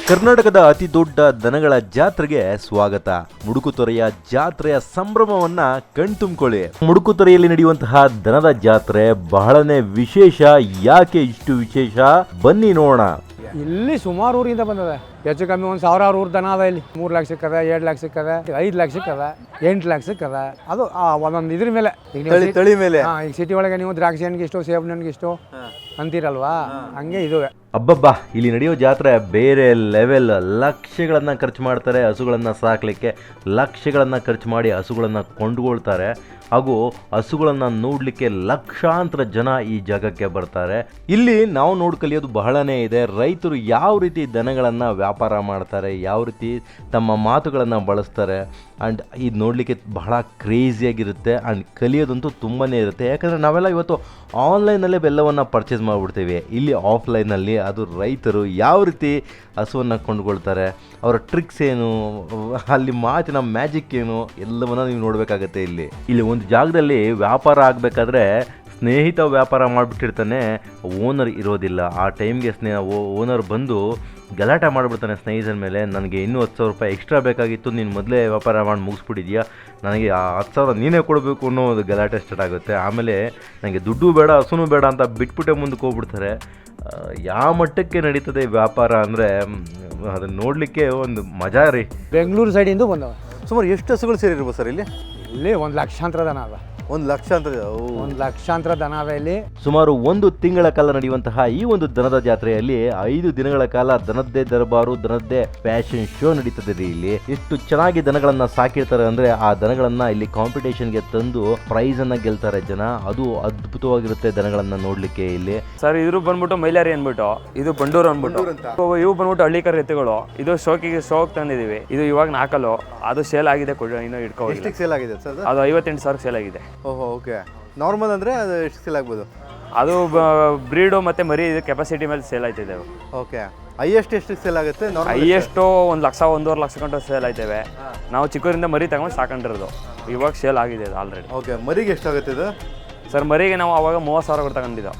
ಕರ್ನಾಟಕದ ಅತಿ ದೊಡ್ಡ ದನಗಳ ಜಾತ್ರೆಗೆ ಸ್ವಾಗತ. ಮುಡುಕುತೊರೆಯ ಜಾತ್ರೆಯ ಸಂಭ್ರಮವನ್ನ ಕಣ್ತುಂಬಿಕೊಳ್ಳಿ. ಮುಡುಕುತೊರೆಯಲ್ಲಿ ನಡೆಯುವಂತಹ ದನದ ಜಾತ್ರೆ ಬಹಳನೇ ವಿಶೇಷ. ಯಾಕೆ ಇಷ್ಟು ವಿಶೇಷ ಬನ್ನಿ ನೋಡೋಣ. ಇಲ್ಲಿ ಸುಮಾರು ಊರಿಂದ ಬಂದವೆ. ಹೆಚ್ಚು ಕಮ್ಮಿ ಒಂದು 1000 ಊರು ದನ ಅದ. ಇಲ್ಲಿ 3 ಲಕ್ಷ ಸಿಕ್ಕದ, 2 ಲಕ್ಷ ಸಿಕ್ಕದ, 5 ಲಕ್ಷ ಸಿಕ್ಕದ, 8 ಲಕ್ಷ ಸಿಕ್ಕದ. ಅದು ಒಂದೊಂದು ಇದ್ರ ಮೇಲೆ ತಳಿ ಮೇಲೆ. ಈಗ ಸಿಟಿ ಒಳಗೆ ನೀವು ದ್ರಾಕ್ಷಿ ಹಣ್ಣಿಗೆ ಇಷ್ಟು, ಸೇಬು ಹಣ್ಣಿಗೆ ಇಷ್ಟು ಅಂತೀರಲ್ವಾ, ಹಂಗೆ ಇದುವೆ. ಅಬ್ಬಬ್ಬಾ, ಇಲ್ಲಿ ನಡೆಯೋ ಜಾತ್ರೆ ಬೇರೆ ಲೆವೆಲ್. ಲಕ್ಷಗಳನ್ನ ಖರ್ಚು ಮಾಡ್ತಾರೆ ಹಸುಗಳನ್ನ ಸಾಕ್ಲಿಕ್ಕೆ. ಲಕ್ಷಗಳನ್ನ ಖರ್ಚು ಮಾಡಿ ಹಸುಗಳನ್ನ ಕೊಂಡುಕೊಳ್ತಾರೆ. ಹಾಗೂ ಹಸುಗಳನ್ನ ನೋಡ್ಲಿಕ್ಕೆ ಲಕ್ಷಾಂತರ ಜನ ಈ ಜಾಗಕ್ಕೆ ಬರ್ತಾರೆ. ಇಲ್ಲಿ ನಾವು ಕಲಿಯೋದು ಬಹಳನೇ ಇದೆ. ರೈತರು ಯಾವ ರೀತಿ ದನಗಳನ್ನ ವ್ಯಾಪಾರ ಮಾಡ್ತಾರೆ, ಯಾವ ರೀತಿ ತಮ್ಮ ಮಾತುಗಳನ್ನು ಬಳಸ್ತಾರೆ. ಆ್ಯಂಡ್ ಇದು ನೋಡಲಿಕ್ಕೆ ಬಹಳ ಕ್ರೇಜಿಯಾಗಿರುತ್ತೆ. ಆ್ಯಂಡ್ ಕಲಿಯೋದಂತೂ ತುಂಬಾ ಇರುತ್ತೆ. ಯಾಕಂದರೆ ನಾವೆಲ್ಲ ಇವತ್ತು ಆನ್ಲೈನಲ್ಲೇ ಬೆಲ್ಲವನ್ನು ಪರ್ಚೇಸ್ ಮಾಡಿಬಿಡ್ತೀವಿ. ಇಲ್ಲಿ ಆಫ್ಲೈನಲ್ಲಿ ಅದು ರೈತರು ಯಾವ ರೀತಿ ಹಸುವನ್ನು ಕೊಂಡುಕೊಳ್ತಾರೆ, ಅವರ ಟ್ರಿಕ್ಸ್ ಏನು, ಅಲ್ಲಿ ಮಾತಿನ ಮ್ಯಾಜಿಕ್ ಏನು, ಎಲ್ಲವನ್ನ ನೀವು ನೋಡಬೇಕಾಗತ್ತೆ. ಇಲ್ಲಿ ಒಂದು ಜಾಗದಲ್ಲಿ ವ್ಯಾಪಾರ ಆಗಬೇಕಾದ್ರೆ ಸ್ನೇಹಿತ ವ್ಯಾಪಾರ ಮಾಡಿಬಿಟ್ಟಿರ್ತಾನೆ, ಓನರ್ ಇರೋದಿಲ್ಲ. ಆ ಟೈಮ್ಗೆ ಓನರ್ ಬಂದು ಗಲಾಟೆ ಮಾಡಿಬಿಡ್ತಾನೆ ಸ್ನೇಹಿತರ ಮೇಲೆ. ನನಗೆ ಇನ್ನೂ 10,000 ರೂಪಾಯಿ ಎಕ್ಸ್ಟ್ರಾ ಬೇಕಾಗಿತ್ತು, ನೀನು ಮೊದಲೇ ವ್ಯಾಪಾರ ಮಾಡಿ ಮುಗಿಸ್ಬಿಟ್ಟಿದ್ಯಾ, ನನಗೆ ಆ 10,000 ನೀನೇ ಕೊಡಬೇಕು ಅನ್ನೋ ಒಂದು ಗಲಾಟೆ ಸ್ಟಾರ್ಟ್ ಆಗುತ್ತೆ. ಆಮೇಲೆ ನನಗೆ ದುಡ್ಡು ಬೇಡ, ಹಸುನೂ ಬೇಡ ಅಂತ ಬಿಟ್ಬಿಟ್ಟೆ ಮುಂದಕ್ಕೆ ಹೋಗ್ಬಿಡ್ತಾರೆ. ಯಾವ ಮಟ್ಟಕ್ಕೆ ನಡೀತದೆ ವ್ಯಾಪಾರ ಅಂದರೆ ಅದನ್ನು ನೋಡಲಿಕ್ಕೆ ಒಂದು ಮಜಾ ರೀ. ಬೆಂಗಳೂರು ಸೈಡಿಂದ ಬಂದವ. ಸುಮಾರು ಎಷ್ಟು ಹಸುಗಳು ಸೇರಿರ್ಬೋದು ಸರ್ ಇಲ್ಲಿ? ಇಲ್ಲಿ 1 ಲಕ್ಷಾಂತರ ದನ ಅದ. 1 ಲಕ್ಷ ಅಂತ 1 ಲಕ್ಷಾಂತರ ದನ ಅದ ಇಲ್ಲಿ. ಸುಮಾರು 1 ತಿಂಗಳ ಕಾಲ ನಡೆಯುವಂತಹ ಈ ಒಂದು ದನದ ಜಾತ್ರೆಯಲ್ಲಿ 5 ದಿನಗಳ ಕಾಲ ದನದ್ದೇ ದರ್ಬಾರು, ದನದ್ದೇ ಫ್ಯಾಷನ್ ಶೋ ನಡೀತದೆ ರೀ. ಇಲ್ಲಿ ಎಷ್ಟು ಚೆನ್ನಾಗಿ ದನಗಳನ್ನ ಸಾಕಿರ್ತಾರೆ ಅಂದ್ರೆ ಆ ದನಗಳನ್ನ ಇಲ್ಲಿ ಕಾಂಪಿಟೇಷನ್ಗೆ ತಂದು ಪ್ರೈಸ್ ಅನ್ನ ಗೆಲ್ತಾರೆ ಜನ. ಅದು ಅದ್ಭುತವಾಗಿರುತ್ತೆ ದನಗಳನ್ನ ನೋಡ್ಲಿಕ್ಕೆ ಇಲ್ಲಿ. ಸರ್ ಇದ್ರು ಬಂದ್ಬಿಟ್ಟು ಮೈಲಾರಿ ಅನ್ಬಿಟ್ಟು, ಇದು ಬಂಡೂರು ಅನ್ಬಿಟ್ಟು, ಇವು ಬಂದ್ಬಿಟ್ಟು ಹಳ್ಳಿಕರ ಎತ್ತುಗಳು. ಇದು ಶೋಕ್ ತಂದಿದೀವಿ. ಇದು ಇವಾಗ 4 ಅದು ಸೇಲ್ ಆಗಿದೆ, ಇನ್ನೂ ಇಟ್ಕೊಳ್ಳಿ. ಸೇಲ್ ಆಗಿದೆ ಸರ್ ಅದು 58,000 ಸೇಲ್ ಆಗಿದೆ. ಓಹೋ, ಓಕೆ. ನಾರ್ಮಲ್ ಅಂದರೆ ಅದು ಎಷ್ಟು ಸೇಲ್ ಆಗ್ಬೋದು? ಅದು ಬ್ರೀಡು ಮತ್ತು ಮರಿ ಇದು ಕೆಪಾಸಿಟಿ ಮೇಲೆ ಸೇಲ್ ಆಯ್ತಿದೆ. ಓಕೆ. ಹೈಯೆಸ್ಟ್ ಎಷ್ಟು ಸೇಲ್ ಆಗುತ್ತೆ? ಹೈಯೆಸ್ಟು 1 ಲಕ್ಷ, 1.5 ಲಕ್ಷ ಗಂಟೆ ಸೇಲ್ ಆಯ್ತೇವೆ. ನಾವು ಚಿಕ್ಕೂರಿಂದ ಮರಿ ತಗೊಂಡು ಸಾಕೊಂಡಿರೋದು. ಇವಾಗ ಸೇಲ್ ಆಗಿದೆ ಅದು ಆಲ್ರೆಡಿ. ಓಕೆ. ಮರಿಗೆ ಎಷ್ಟಾಗುತ್ತೆ ಇದು ಸರ್? ಮರಿಗೆ ನಾವು ಅವಾಗ 30,000 ಕೊಟ್ಟು ತಗೊಂಡಿದ್ದೆವು.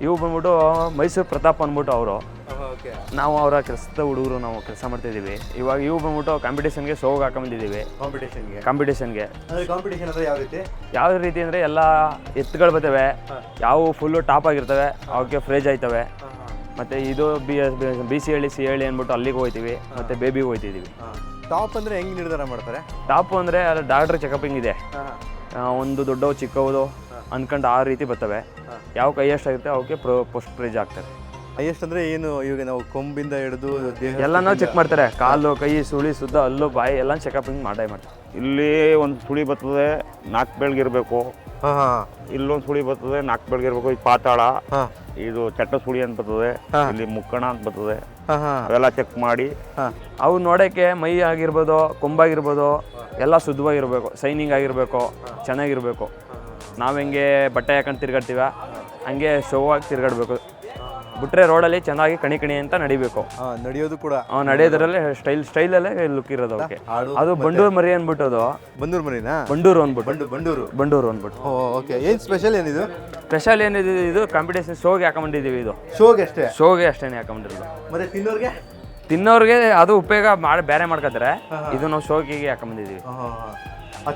ಇವು ಬಂದ್ಬಿಟ್ಟು ಮೈಸೂರು ಪ್ರತಾಪ್ ಅಂದ್ಬಿಟ್ಟು ಅವರು, ನಾವು ಅವರ ಕೆಲಸದ ಹುಡುಗರು, ನಾವು ಕೆಲಸ ಮಾಡ್ತಿದ್ದೀವಿ. ಇವಾಗ ಇವು ಬಂದ್ಬಿಟ್ಟು ಕಾಂಪಿಟೇಷನ್ಗೆ ಶೋಗೆ ಹಾಕೊಂಡ್ಬಂದಿದ್ದೀವಿ. ಕಾಂಪಿಟೇಷನ್ಗೆ ಯಾವ ರೀತಿ ಅಂದರೆ ಎಲ್ಲ ಎತ್ತುಗಳು ಬರ್ತವೆ. ಯಾವ ಫುಲ್ಲು ಟಾಪ್ ಆಗಿರ್ತವೆ, ಅವಕ್ಕೆ ಫ್ರೇಜ್ ಆಯ್ತವೆ. ಮತ್ತು ಇದು BC ಹಳ್ಳಿ, C ಹಳ್ಳಿ ಅಂದ್ಬಿಟ್ಟು ಅಲ್ಲಿಗೆ ಹೋಗ್ತೀವಿ. ಮತ್ತು ಬೇಬಿಗೆ ಹೋಗ್ತಿದ್ದೀವಿ. ಟಾಪ್ ಅಂದರೆ ಹೆಂಗೆ ನಿರ್ಧಾರ ಮಾಡ್ತಾರೆ? ಟಾಪು ಅಂದರೆ ಅಲ್ಲಿ ಡಾಕ್ಟ್ರ್ ಚೆಕಪಿಂಗ್ ಇದೆ. ಒಂದು ದೊಡ್ಡವು ಚಿಕ್ಕವುದು ಅಂದ್ಕೊಂಡು ಆ ರೀತಿ ಬರ್ತವೆ. ಯಾವ ಕೈ ಎಷ್ಟಾಗುತ್ತೆ ಅವಕ್ಕೆ ಫಸ್ಟ್ ಪ್ರೈಜ್ ಆಗ್ತಾರೆ. ಹೈಯೆಸ್ಟ್ ಅಂದರೆ ಏನು? ಇವಾಗ ನಾವು ಕೊಂಬಿಂದ ಹಿಡಿದು ಎಲ್ಲ ನಾವು ಚೆಕ್ ಮಾಡ್ತಾರೆ. ಕಾಲು, ಕೈ, ಸುಳಿ, ಸುದ್ದ, ಹಲ್ಲು, ಬಾಯಿ ಎಲ್ಲ ಚೆಕಪಿಂಗ್ ಮಾಡ್ತಾರೆ. ಇಲ್ಲಿ ಒಂದು ಸುಳಿ ಬರ್ತದೆ, 4 ಬೆಳಗಿರ್ಬೇಕು. ಇಲ್ಲೊಂದು ಸುಳಿ ಬರ್ತದೆ, 4 ಬೆಳಗಿರ್ಬೇಕು. ಇದು ಪಾತಾಳ, ಇದು ಚಟ್ಟ ಸುಳಿ ಅಂತ ಬರ್ತದೆ, ಇಲ್ಲಿ ಮುಕ್ಕಣ ಅಂತ ಬರ್ತದೆ. ಅವೆಲ್ಲ ಚೆಕ್ ಮಾಡಿ ಅವು ನೋಡೋಕ್ಕೆ ಮೈ ಆಗಿರ್ಬೋದು, ಕೊಂಬಾಗಿರ್ಬೋದು ಎಲ್ಲ ಶುದ್ಧವಾಗಿರ್ಬೇಕು, ಶೈನಿಂಗ್ ಆಗಿರಬೇಕು, ಚೆನ್ನಾಗಿರ್ಬೇಕು. ನಾವು ಹೆಂಗೆ ಬಟ್ಟೆ ಹಾಕೊಂಡು ತಿರ್ಗಾಡ್ತೀವ ಹಂಗೆ ಶೋ ಆಗಿ ತಿರ್ಗಾಡ್ಬೇಕು. ಬಿಟ್ರೆ ರೋಡಲ್ಲಿ ಚೆನ್ನಾಗಿ ಕಣಿ ಅಂತ ನಡಿಬೇಕು. ನಡೆಯೋದು ಕೂಡ ನಡೆಯೋದ್ರಲ್ಲೇ ಸ್ಟೈಲಲ್ಲೇ ಲುಕ್ ಇರೋದು ಅವಕ್ಕೆ. ಅದು ಬಂಡೂರು ಮರಿ ಅಂದ್ಬಿಟ್ಟು, ಅದು ಬಂದೂರು ಮರಿನಾ? ಬಂಡೂರು ಅಂದ್ಬಿಟ್ಟು. ಓಕೆ. ಏನು ಸ್ಪೆಷಲ್ ಏನಿದು? ಸ್ಪೆಷಲ್ ಏನಿದೆ, ಇದು ಕಾಂಪಿಟೇಷನ್ ಶೋಗೆ ಹಾಕೊಂಡ್ಬಂದಿದ್ದೀವಿ. ಇದು ಶೋಗೆ ಅಷ್ಟೇ ಹಾಕೊಂಡ್ಬಂದಿರೋದು. ಮತ್ತೆ ತಿನ್ನೋರಿಗೆ ಅದು ಉಪಯೋಗ ಮಾಡಿ ಬೇರೆ ಮಾಡ್ಕೊತಾರೆ. ಇದು ನಾವು ಶೋಕಿಗೆ ಹಾಕೊಂಡ್ಬಂದಿದ್ದೀವಿ.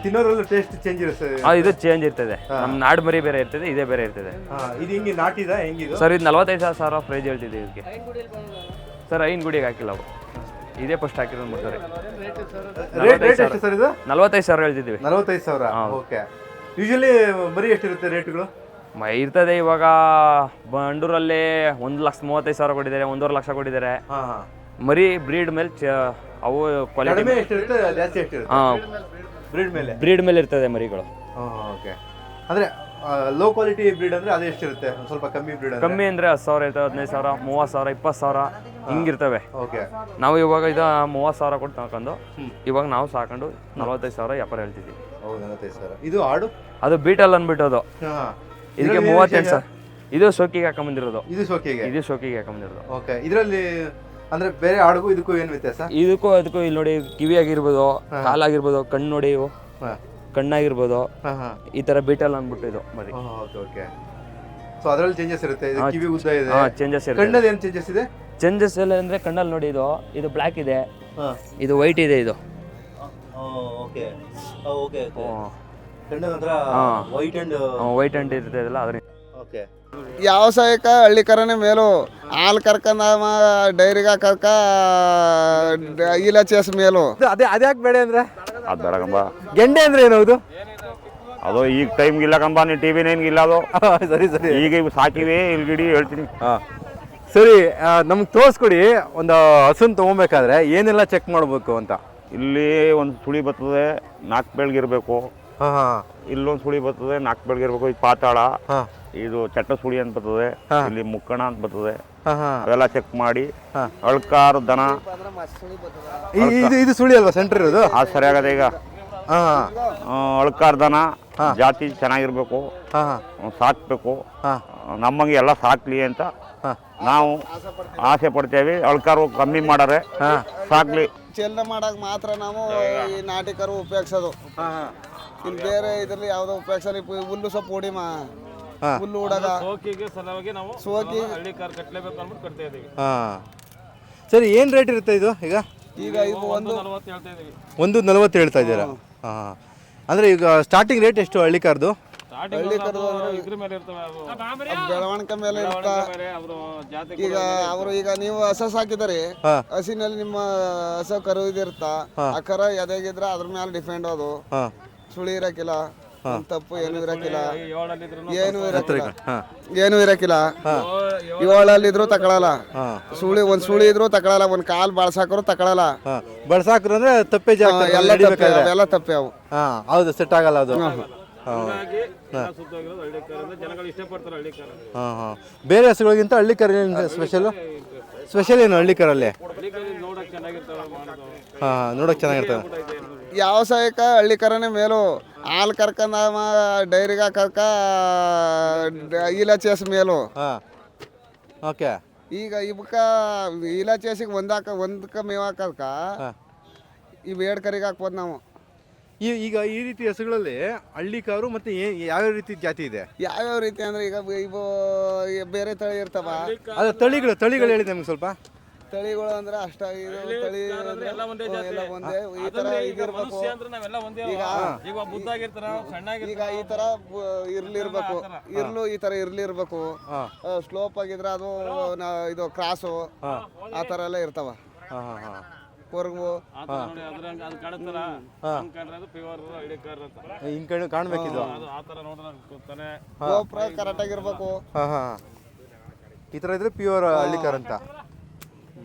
ತಿನ್ನೋದ್ರಲ್ಲೂ ಟೇಸ್ಟ್ ಚೇಂಜ್ ಇರುತ್ತೆ? ಇದು ಚೇಂಜ್ ಇರ್ತದೆ. ನಮ್ಮ ನಾಡು ಮರಿ ಬೇರೆ ಇರ್ತದೆ, ಇದೇ ಬೇರೆ ಇರ್ತದೆ. ಇದು ಹಿಂಗೆ ನಾಟಿದ ಹೆಂಗಿದು ಸರ್? ಇದು 45,000 ಪ್ರೈಸ್ ಹೇಳ್ತಿದ್ದೀವಿ ಇದಕ್ಕೆ. ಸರ್ ಐನಗುಡಿಗೆ ಹಾಕಿಲ್ಲ, ಅವು ಇದೇ ಫಸ್ಟ್ ಹಾಕಿರೋದು. ಮುಟ್ಟರೆ 45,000 ಹೇಳ್ತಿದ್ದೀವಿ. 45,000. ಓಕೆ. ಯೂಶಲಿ ಮರಿ ಎಷ್ಟಿರುತ್ತೆ ರೇಟ್ಗಳು? ಇರ್ತದೆ. ಇವಾಗ ಬಂಡೂರಲ್ಲಿ 1,35,000 ಕೊಟ್ಟಿದ್ದಾರೆ, 1.5 ಲಕ್ಷ ಕೊಟ್ಟಿದ್ದಾರೆ. ಮರಿ ಬ್ರೀಡ್ ಮೇಲೆ ಅವು ಕ್ವಾಲಿಟಿ ಬ್ರೀಡ್ ಮೇಲೆ ಇರ್ತದೆ ಮರಿಗಳು. ಓಕೆ. ಅಂದರೆ ಲೋ ಕ್ವಾಲಿಟಿ ಬ್ರೀಡ್ ಅಂದರೆ ಅದು ಎಷ್ಟಿರುತ್ತೆ? ಸ್ವಲ್ಪ ಕಮ್ಮಿ ಬ್ರೀಡ್ ಕಮ್ಮಿ ಅಂದರೆ 10,000 ಇರ್ತದೆ, 15,000, 30,000, 20,000 ಹಿಂಗಿರ್ತವೆ. ಓಕೆ. ನಾವು ಇವಾಗ ಇದು 30,000 ಕೊಟ್ಟು ತಗೊಂಡು ಇವಾಗ ನಾವು ಸಾಕೊಂಡು 45,000 ವ್ಯಾಪಾರ ಹೇಳ್ತಿದ್ದೀವಿ. 45,000. ಇದು ಆಡು? ಅದು ಬೀಟಲ್ ಅಂದ್ಬಿಟ್ಟು, ಅದು ಇದಕ್ಕೆ 38,000. ಇದು ಶೋಕಿಗೆ ಹಾಕೊಂಡ್ಬಂದಿರೋದು. ಇದು ಶೋಕಿಗೆ ಹಾಕೊಂಡ್ಬಂದಿರೋದು. ಓಕೆ. ಇದರಲ್ಲಿ ಅಂದ್ರೆ ಬೇರೆ ಆಡುಗೂ ಇದಕ್ಕೂ ಏನು ವ್ಯತ್ಯಾಸ? ಇದಕ್ಕೂ ಅದಕ್ಕೂ ಇಲ್ಲಿ ನೋಡಿ, ಕಿವಿ ಆಗಿರ್ಬೋದು, ಕಾಲಾಗಿರ್ಬೋದು, ಕಣ್ಣು ನೋಡಿ, ಇವು ಕಣ್ಣಾಗಿರ್ಬೋದು, ಈ ತರ ಬೀಟಲ್ ಅಂದ್ಬಿಟ್ಟು ಇದು ಮರಿ. ಓಕೆ. ಸೊ ಅದರಲ್ಲಿ ಚೇಂಜಸ್ ಇರುತ್ತೆ. ಕಿವಿ ಉದ್ದ ಇದೆ, ಚೇಂಜಸ್ ಇರುತ್ತೆ. ಕಣ್ಣಲ್ಲಿ ಏನು ಚೇಂಜಸ್ ಇದೆ? ಚೇಂಜಸ್ ಎಲ್ಲ ಅಂದರೆ ಕಣ್ಣಲ್ಲಿ ನೋಡಿ, ಇದು ಬ್ಲ್ಯಾಕ್ ಇದೆ, ಹಾಂ ಇದು ವೈಟ್ ಇದೆ, ಇದು ಓಕೆ ಓಕೆ ಓಕೆ ಕಣ್ಣು ನಂತರ ವೈಟ್ ಆ್ಯಂಡ್ ವೈಟ್ ಅಂಡ್ ಇರ್ತದಲ್ಲ ಅದ್ರ ಓಕೆ ವ್ಯಾವಸಾಯಿಕ ಹಳ್ಳಿಕರನೇ ಮೇಲು. ಹಾಲು ಕರ್ಕಂದ ಡೈರಿಗೆ ಕರ್ಕ ಇಲ್ಲ ಚೇಸ್ ಮೇಲು. ಅದೇ ಅದ್ಯಾಕೆ ಬೇಡ ಅಂದರೆ ಅದು ಬೇಡಕಂಬ. ಗೆಂಡೆ ಅಂದರೆ ಏನು ಹೌದು? ಅದು ಈಗ ಟೈಮ್ಗೆ ಇಲ್ಲ ಕಂಬ, ನೀವು ಟಿ ವಿ ನೈನ್ಗೆ ಇಲ್ಲ ಅದು. ಸರಿ ಸರಿ ಈಗ ಇವು ಸಾಕಿವೆ ಇಲ್ಗಿಡಿ ಹೇಳ್ತೀನಿ. ಹಾಂ ಸರಿ, ನಮ್ಗೆ ತೋರಿಸ್ಕೊಡಿ. ಒಂದು ಹಸುನ ತೊಗೊಬೇಕಾದ್ರೆ ಏನೆಲ್ಲ ಚೆಕ್ ಮಾಡಬೇಕು ಅಂತ. ಇಲ್ಲಿ ಒಂದು ಸುಳಿ ಬರ್ತದೆ, 4 ಬೆಳಗಿರ್ಬೇಕು. ಹಾಂ ಹಾಂ ಇಲ್ಲೊಂದು ಸುಳಿ ಬರ್ತದೆ, 4 ಬೆಳಗಿರ್ಬೇಕು. ಇದು ಪಾತಾಳ, ಹಾಂ ಇದು ಚಟ್ಟ ಸುಳಿ ಅಂತ ಬರ್ತದೆ, ಇಲ್ಲಿ ಮುಕ್ಕಣ ಅಂತ ಬರ್ತದೆ. ಹಾಂ ಹಾಂ ಅವೆಲ್ಲ ಚೆಕ್ ಮಾಡಿ. ಅಳ್ಕಾರು ದನ ಇದು ಸುಳಿ ಅಲ್ವಾ ಸೆಂಟ್ರ್ ಇರೋದು? ಅದು ಸರಿಯಾಗದೆ. ಈಗ ಹಾಂ ಅಳ್ಕಾರ್ ದನ ಜಾತಿ ಚೆನ್ನಾಗಿರ್ಬೇಕು, ಹಾಂ ಹಾಂ ಸಾಕ್ಬೇಕು. ಹಾಂ ನಮ್ಮಂಗೆ ಎಲ್ಲ ಸಾಕ್ಲಿ ಅಂತ ನಾವು ಆಸೆ ಪಡ್ತೇವೆ. ಅಳ್ಕಾರು ಕಮ್ಮಿ ಮಾಡಾರೆ, ಸಾಕ್ಲಿ. ಚೆಲ್ಲ ಮಾಡಕ್ ಮಾತ್ರ ನಾವು ಈ ನಾಟಿ ಕರು ಉಪಯೋಗಿಸೋದು. ಇನ್ನು ಬೇರೆ ಇದರಲ್ಲಿ ಯಾವುದೋ ಉಪಯೋಗಿಸಲ್ಲ. ಹುಲ್ಲು ಸೊಪ್ಪು ಹೊಡಿ ಹುಲ್ಲು ಹುಡಗ ಸೋಕಿ. ಹಾಂ ಸರಿ, ಏನು ರೇಟ್ ಇರುತ್ತೆ ಇದು ಈಗ? ಈಗ ಇದು ಒಂದು 140 ಹೇಳ್ತಾ ಇದ್ದೀರಾ? ಹಾಂ ಅಂದರೆ ಈಗ ಸ್ಟಾರ್ಟಿಂಗ್ ರೇಟ್ ಎಷ್ಟು ಹಳ್ಳಿ ಕಾರ್ದು? ಹಳ್ಳಿ ಕರು ಬೆಳವಣಿಗೆ ಮೇಲೆ ಇರ್ತಾ. ಈಗ ಅವರು ಈಗ ನೀವು ಹಸ ಸಾಕಿದರೆ ಹಸಿನಲ್ಲಿ ನಿಮ್ಮ ಹಸ ಕರು ಇದಿರ್ತಾ, ಆ ಕರ ಎದೆಗಿದ್ರೆ ಅದ್ರ ಮೇಲೆ ಡಿಪೆಂಡ್. ಅದು ಸುಳಿ ಇರಕ್ಕಿಲ್ಲ, ತಪ್ಪು ಏನು ಇರಕ್ಕಿಲ್ಲ, ಏನು ಇರಕ್ಕಿಲ್ಲ. 7 ತಗೊಳಲ್ಲ. ಒಂದ್ ಸುಳಿ ಇದ್ರು ತಗೊಳಲ್ಲ, ಒಂದ್ ಕಾಲ್ ಬಳಸಾಕರು ತಗೊಳಲ್ಲ. ಬಳಸಾಕ್ರು ಅಂದರೆ ತಪ್ಪೇ ಜಾಗ ಎಲ್ಲ ತಪ್ಪೆ ಅವು. ಹಾಂ ಹೌದು, ಸೆಟ್ ಆಗಲ್ಲ ಅದು. ಹಾಂ ಹಾಂ ಬೇರೆ ಹಸುಗಳಿಗಿಂತ ಹಳ್ಳಿ ಕರ ಏನು ಸ್ಪೆಷಲ್ ಏನು ಹಳ್ಳಿ ಕರಲ್ಲಿ? ಹಾಂ ನೋಡೋಕೆ ಚೆನ್ನಾಗಿರ್ತದೆ. ವ್ಯಾವಸಾಯಿಕ ಹಳ್ಳಿಕರನೇ ಮೇಲು. ಹಾಲು ಕರ್ಕಂದ ಡೈರಿಗೆ ಕರ್ಕ ಇಲ್ಲ ಚೇಸ್ ಮೇಲು. ಹಾಂ ಓಕೆ. ಈಗ ಇವಕ್ಕ ಇಲ್ಲ ಚೇಸಿಗೆ ಒಂದಕ್ಕೆ ಮೇವು ಹಾಕಲ್ಕ ಇವು 2 ಕರಿಗೆ ಹಾಕ್ಬೋದು ನಾವು. ಈಗ ಈ ರೀತಿ ಹಸುಗಳಲ್ಲಿ ಹಳ್ಳಿ ಕಾರು ಮತ್ತೆ ಯಾವ್ಯಾವ ರೀತಿ ಜಾತಿ ಇದೆ? ಯಾವ್ಯಾವ ರೀತಿ ಅಂದ್ರೆ ಈಗ ಇವು ಬೇರೆ ತಳಿ ಇರ್ತಾವ. ಅದು ತಳಿಗಳು ಹೇಳಿ ನಮ್ಗೆ ಸ್ವಲ್ಪ. ತಳಿಗಳು ಅಂದ್ರೆ ಅಷ್ಟ ಇದು ತಳಿ ಎಲ್ಲ ಒಂದೇ. ಈ ತರ ಇದಿರ್ಬೇಕು. ಈಗ ಈ ತರ ಇರ್ಲಿರ್ಬೇಕು, ಈ ತರ ಇರ್ಲಿರ್ಬೇಕು. ಸ್ಲೋಪ್ ಆಗಿದ್ರೆ ಅದು ಇದು ಕ್ರಾಸು ಆ ತರ ಎಲ್ಲ ಇರ್ತಾವ. ಕೊರ್ಗು ಕಾಣ್ಬೇಕಿದ್ದು ಗೋಪುರ ಕರೆಕ್ಟ್ ಆಗಿರ್ಬೇಕು. ಈ ತರ ಇದ್ರೆ ಪ್ಯೂರ್ ಹಳ್ಳಿ ಕಾರ್ ಅಂತ.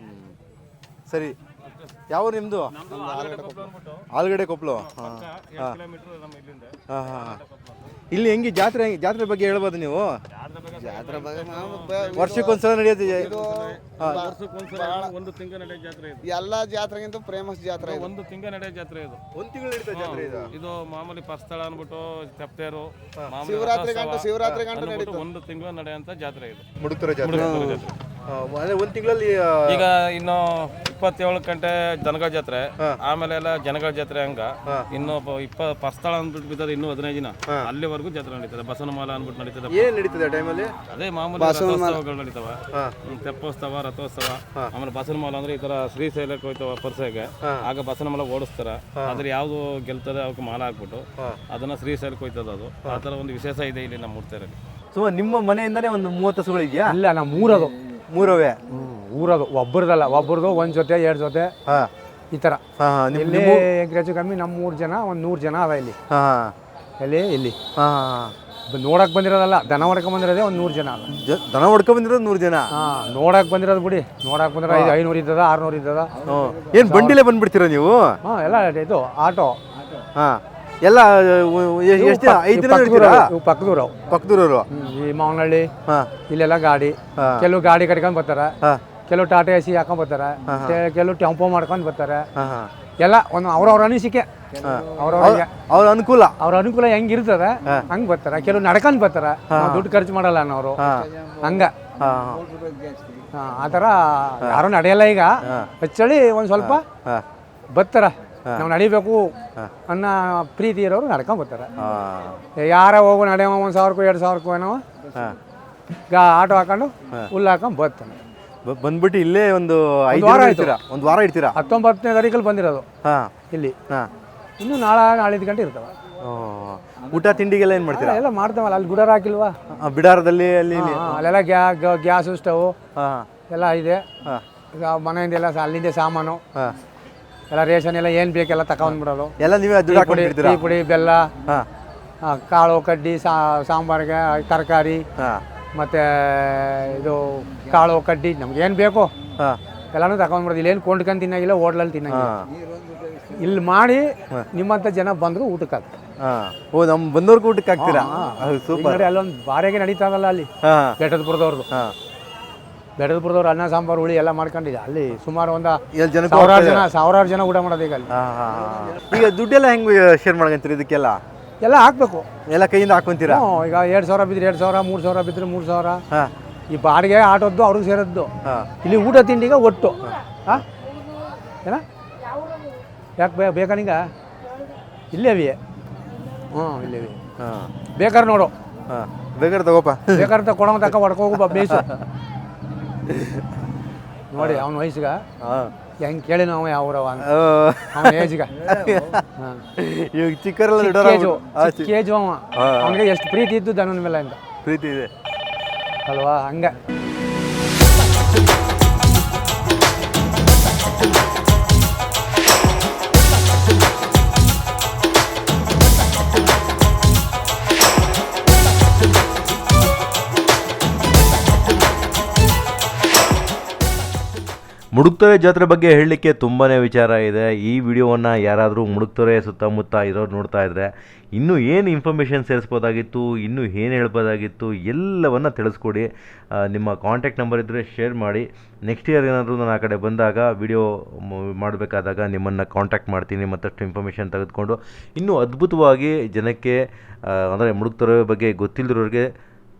ಸರಿ, ಯಾವ ನಿಮ್ಮದು? ಆಲೂಗಡ್ಡೆ ಕೊಪ್ಪಲು. ಹಾಂ ಹಾಂ ಹಾಂ ಇಲ್ಲಿ ಹೆಂಗೆ ಜಾತ್ರೆ ಬಗ್ಗೆ ಹೇಳ್ಬೋದು ನೀವು? ಜಾತ್ರೆ ಬಗ್ಗೆ ವರ್ಷಕ್ಕೊಂದ್ಸಲ ನಡೆಯೋದು. ಒಂದು ತಿಂಗಳ ನಡೆಯೋ ಜಾತ್ರೆ ಇದು. ಎಲ್ಲ ಜಾತ್ರೆಗಿಂತ ಫೇಮಸ್ ಜಾತ್ರೆ. ಒಂದು ತಿಂಗಳ ನಡೆಯೋ ಜಾತ್ರೆ ಇದು. ಒಂದು ತಿಂಗಳು ನಡೀತಾ ಜಾತ್ರೆ ಇದು. ಇದು ಮಾಮೂಲಿ ಪಸ್ತಳ ಅಂದ್ಬಿಟ್ಟು ತೆಪ್ಪೇರು ಶಿವರಾತ್ರಿ ಗಂಟು ನಡೀತದೆ. ಒಂದು ತಿಂಗಳು ನಡೆಯುವಂತ ಜಾತ್ರೆ ಇದು. ಮುಡುಕ್ತರ ಜಾತ್ರೆ. ಅಂದರೆ ಒಂದು ತಿಂಗಳಲ್ಲಿ ಈಗ ಇನ್ನು 27 ಗಂಟೆ ದನಗಳ ಜಾತ್ರೆ, ಆಮೇಲೆ ಎಲ್ಲ ಜನಗಳ ಜಾತ್ರೆ ಹಂಗ. ಇನ್ನು ಪಸ್ತಳ ಅಂದ್ಬಿಟ್ಟು ಬಿದ್ದದ ಇನ್ನು 15 ದಿನ ಅಲ್ಲಿವರೆಗೂ ಜಾತ್ರೆ ನಡೀತದೆ. ಬಸವನಮಾಲ ಅಂದ್ಬಿಟ್ಟು ನಡೀತದೆ. ಏನ್ ನಡೀತದೆ ಟೈಮಲ್ಲಿ? ಅದೇ ಮಾಮೂಲಿ ರಥೋತ್ಸವಗಳು ನಡೀತಾವ, ತೆಪ್ಪೋತ್ಸವ, ರಥೋತ್ಸವ. ಆಮೇಲೆ ಬಸವನಮಾಲ ಅಂದ್ರೆ ಈ ತರ ಶ್ರೀಶೈಲಕ್ಕೆ ಹೋಯ್ತಾವ ಪರ್ಸೆಗೆ, ಆಗ ಬಸವನಮಾಲ ಓಡಿಸ್ತಾರ. ಅದ್ರ ಯಾವ್ದು ಗೆಲ್ತದೆ ಅವಕ್ಕೆ ಮಾಲ ಹಾಕ್ಬಿಟ್ಟು ಅದನ್ನ ಶ್ರೀಶೈಲಕ್ಕೆ ಹೋಯ್ತದ. ಅದು ಆ ತರ ಒಂದು ವಿಶೇಷ ಇದೆ ಇಲ್ಲಿ ನಮ್ಮ ಮೂರ್ತೇರಲ್ಲಿ. ಸೊ ನಿಮ್ಮ ಮನೆಯಿಂದಾನೇ ಒಂದು 30 ಹಸುಗಳು ಇದೆಯಾ? ಇಲ್ಲ, ನಾವು ಮೂರವೇ ಊರದು. ಒಬ್ಬರದಲ್ಲ, ಒಬ್ಬರದು 1 ಜೊತೆ 2 ಜೊತೆ ಈ ಥರ. ಇಲ್ಲಿ ಹೆಚ್ಚು ಕಮ್ಮಿ ನಮ್ಮ 3 ಜನ, ಒಂದು 100 ಜನ ಅದ ಇಲ್ಲಿ. ಇಲ್ಲಿ ನೋಡಕ್ ಬಂದಿರೋದಲ್ಲ, ದನ ಹೊಡ್ಕೊಂಡ್ ಬಂದಿರೋದೇ ಒಂದು 100 ಜನ. ದನ ಹೊಡ್ಕೊಂಡ್ ಬಂದಿರೋದು 100 ಜನ? ನೋಡಕ್ ಬಂದಿರೋದು ಬಿಡಿ. ನೋಡಕ್ ಬಂದಿರೋ 500 ಇದ್ದದ, 600 ಇದ್ದದ. ಏನು ಬಂಡಿಲೇ ಬಂದ್ಬಿಡ್ತೀರಾ ನೀವು? ಎಲ್ಲ ಇದು ಆಟೋ. ಎಲ್ಲ ಎಷ್ಟು 5 ದಿನ ಪಕ್ಕದೂರವರು ಈ ಮಾವನಹಳ್ಳಿ ಇಲ್ಲೆಲ್ಲ ಗಾಡಿ. ಕೆಲವು ಗಾಡಿ ಕಟ್ಕೊಂಡ್ ಬರ್ತಾರೆ, ಕೆಲವು ಟಾಟಾ ಎಸಿ ಹಾಕೊಂಡ್ ಬರ್ತಾರೆ, ಕೆಲವು ಟೆಂಪೋ ಮಾಡ್ಕೊಂಡ್ ಬರ್ತಾರೆ. ಎಲ್ಲ ಒಂದು ಅವ್ರವ್ರ ಅನಿಸಿಕೆ, ಅವ್ರ ಅನುಕೂಲ ಹೆಂಗಿರ್ತದೆ ಹಂಗ್ ಬರ್ತಾರೆ. ಕೆಲವು ನಡ್ಕೊಂಡ್ ಬರ್ತಾರೆ, ದುಡ್ಡು ಖರ್ಚು ಮಾಡಲ್ಲ ಅನ್ನೋರು ಹಂಗ. ಆ ಥರ ಯಾರು ನಡೆಯಲ್ಲ ಈಗ. ಹೆಚ್ಚಳಿ ಒಂದು ಸ್ವಲ್ಪ ಬರ್ತಾರ, ನಾವು ನಡಿಬೇಕು ಅನ್ನೋ ಪ್ರೀತಿ ಇರೋರು ನಡ್ಕೊಂಡ್ ಬರ್ತಾರೆ. ಯಾರ ಹೋಗು ನಡೆಯೋ 1000 2,000 ಏನೋ ಆಟೋ ಹಾಕೊಂಡು ಹುಲ್ಲು ಹಾಕೊಂಡು ಬರ್ತಾನೆ. ಬಂದ್ಬಿಟ್ಟು ಇಲ್ಲೇ ಒಂದು 5 ವಾರ ದಿನ ಆಯ್ತು. ಇರ್ತೀರಾ? ಒಂದು ವಾರ ಇರ್ತೀರಾ? 19ನೇ ತಾರೀಕಲ್ಲಿ ಬಂದಿರೋದು ಹಾಂ ಇಲ್ಲಿ. ಹಾಂ. ಇನ್ನು ನಾಳಿದ್ದು ಗಂಟೆ ಇರ್ತಾವ. ಊಟ ತಿಂಡಿಗೆಲ್ಲ ಏನು ಮಾಡ್ತೀರಾ? ಎಲ್ಲ ಮಾಡ್ತಾವಲ್ಲ, ಅಲ್ಲಿ ಗುಡಾರ ಹಾಕಿಲ್ವಾ? ಬಿಡಾರದಲ್ಲಿ ಅಲ್ಲಿ ಇಲ್ಲಿ? ಅಲ್ಲೆಲ್ಲ ಗ್ಯಾಸು ಸ್ಟವ್ ಹಾಂ ಎಲ್ಲ ಇದೆ. ಹಾಂ ಈಗ ಮನೆಯಿಂದ ಎಲ್ಲ ಅಲ್ಲಿಂದ ಸಾಮಾನು ಹಾಂ ಎಲ್ಲ ರೇಷನ್ ಎಲ್ಲ ಏನು ಬೇಕೆಲ್ಲ ತಗೊಂಡ್ಬಿಡೋದು. ಎಲ್ಲ ನೀವೇ ದುಡ್ಡು ಟೀ ಹಾಕೊಂಡಿರ್ತೀರಾ? ಪುಡಿ ಬೆಲ್ಲ, ಹಾಂ ಕಾಳು ಕಡ್ಡಿ, ಸಾಂಬಾರಿಗೆ ತರಕಾರಿ, ಹಾಂ ಮತ್ತು ಇದು ಕಾಳು ಕಡ್ಡಿ ನಮ್ಗೆ ಏನು ಬೇಕು ಹಾಂ ಎಲ್ಲನೂ ತಗೊಂಡ್ಬಿಡೋದು. ಇಲ್ಲೇನು ಕೊಂಡ್ಕೊಂಡು ತಿನ್ನಾಗಿಲ್ಲ, ಹೋಟ್ಲಲ್ಲಿ ತಿನ್ನಂಗಿಲ್ಲ. ಹಾಂ ಇಲ್ಲಿ ಮಾಡಿ ನಿಮ್ಮಂಥ ಜನ ಬಂದರೂ ಊಟಕ್ಕೆ ಆಗ್ತದೆ. ಹಾಂ. ಓ, ನಮ್ಮ ಬಂದವ್ರಿಗೆ ಊಟಕ್ಕೆ ಹಾಕ್ತೀರಾ? ಅದು ಸೂಪರ್. ನೋಡಿ ಅಲ್ಲೊಂದು ಬಾರಿಗೆ ನಡೀತಾವಲ್ಲ ಅಲ್ಲಿ ಹಾಂ ಬೆಟ್ಟದಪುರದವ್ರದ್ದು. ಹಾಂ. ಬೆಟ್ಟದಪುರದವ್ರು ಅನ್ನ ಸಾಂಬಾರು ಹುಳಿ ಎಲ್ಲ ಮಾಡ್ಕೊಂಡಿದೆ. ಅಲ್ಲಿ ಸುಮಾರು ಒಂದು ಎಲ್ಲಿ ಜನಕ್ಕೆ ಸಾವಿರಾರು ಜನ ಊಟ ಮಾಡೋದು ಈಗ ಅಲ್ಲಿ. ಹಾಂ ಹಾಂ ಹಾಂ. ಈಗ ದುಡ್ಡೆಲ್ಲ ಹೆಂಗೆ ಶೇರ್ ಮಾಡ್ಕೊಂತೀರಿ ಇದಕ್ಕೆಲ್ಲ? ಎಲ್ಲ ಹಾಕ್ಬೇಕು. ಎಲ್ಲ ಕೈಯಿಂದ ಹಾಕೊಂತೀರಾ? ಈಗ 2,000 ಬಿದ್ದರೆ 2,000, 3,000 ಬಿದ್ದರೆ 3,000. ಹಾಂ ಈ ಬಾಡಿಗೆ ಆಟೋದ್ದು ಅವ್ರಿಗೆ ಸೇರೋದು. ಹಾಂ ಇಲ್ಲಿ ಊಟ ತಿಂಡಿಗೆ ಒಟ್ಟು ಹಾಂ ಏನ ಯಾಕೆ ಬೇಕಾ ನಿಂಗ? ಇಲ್ಲೇ ಅವಿ. ಹ್ಞೂ ಇಲ್ಲೇ ಅವಿ. ಹಾಂ ಬೇಕಾದ್ರೆ ನೋಡು, ಹಾಂ ಬೇಕಾದ್ರೆ ತಗೋಪ್ಪ. ಬೇಕಾದ್ರೆ ಕೊಡೋ ತಕ್ಕ ಹೊಡ್ಕೋಗು ಬೇಸು. ನೋಡಿ ಅವ್ನ ವಯಸ್ಸಿಗೆ ಹಾಂ ಹೆಂಗೆ ಕೇಳಿ ನಾವು ಯಾವ್ರವ ಅಂತ ಓ. ಅವನ ಏಜ್ಗೆ. ಹಾಂ ಇವಾಗ ಚಿಕ್ಕರೆಲ್ಲ ಕೇಜು ಅವ. ಅವನಿಗೆ ಎಷ್ಟು ಪ್ರೀತಿ ಇದ್ದು ದನನ ಮೇಲೆ ಅಂತ ಪ್ರೀತಿ ಇದೆ ಅಲ್ವಾ? ಹಂಗೆ ಮುಡುಕ್ತೊರೆ ಜಾತ್ರೆ ಬಗ್ಗೆ ಹೇಳಲಿಕ್ಕೆ ತುಂಬಾ ವಿಚಾರ ಇದೆ. ಈ ವಿಡಿಯೋವನ್ನು ಯಾರಾದರೂ ಮುಡುಕ್ತೊರೆ ಸುತ್ತಮುತ್ತ ಇರೋರು ನೋಡ್ತಾ ಇದ್ದರೆ ಇನ್ನೂ ಏನು ಇನ್ಫಾರ್ಮೇಷನ್ ಸೇರಿಸ್ಬೋದಾಗಿತ್ತು, ಇನ್ನೂ ಏನು ಹೇಳ್ಬೋದಾಗಿತ್ತು, ಎಲ್ಲವನ್ನು ತಿಳಿಸ್ಕೊಡಿ. ನಿಮ್ಮ ಕಾಂಟ್ಯಾಕ್ಟ್ ನಂಬರ್ ಇದ್ದರೆ ಶೇರ್ ಮಾಡಿ. ನೆಕ್ಸ್ಟ್ ಇಯರ್ ಏನಾದರೂ ನಾನು ಆ ಕಡೆ ಬಂದಾಗ ವಿಡಿಯೋ ಮಾಡಬೇಕಾದಾಗ ನಿಮ್ಮನ್ನು ಕಾಂಟ್ಯಾಕ್ಟ್ ಮಾಡ್ತೀನಿ. ಮತ್ತಷ್ಟು ಇನ್ಫಾರ್ಮೇಷನ್ ತೆಗೆದುಕೊಂಡು ಇನ್ನೂ ಅದ್ಭುತವಾಗಿ ಜನಕ್ಕೆ ಅಂದರೆ ಮುಡುಕ್ತೊರೆ ಬಗ್ಗೆ ಗೊತ್ತಿಲ್ಲದಿರೋರಿಗೆ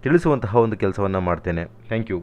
ತಿಳಿಸುವಂತಹ ಒಂದು ಕೆಲಸವನ್ನು ಮಾಡ್ತೇನೆ. Thank you.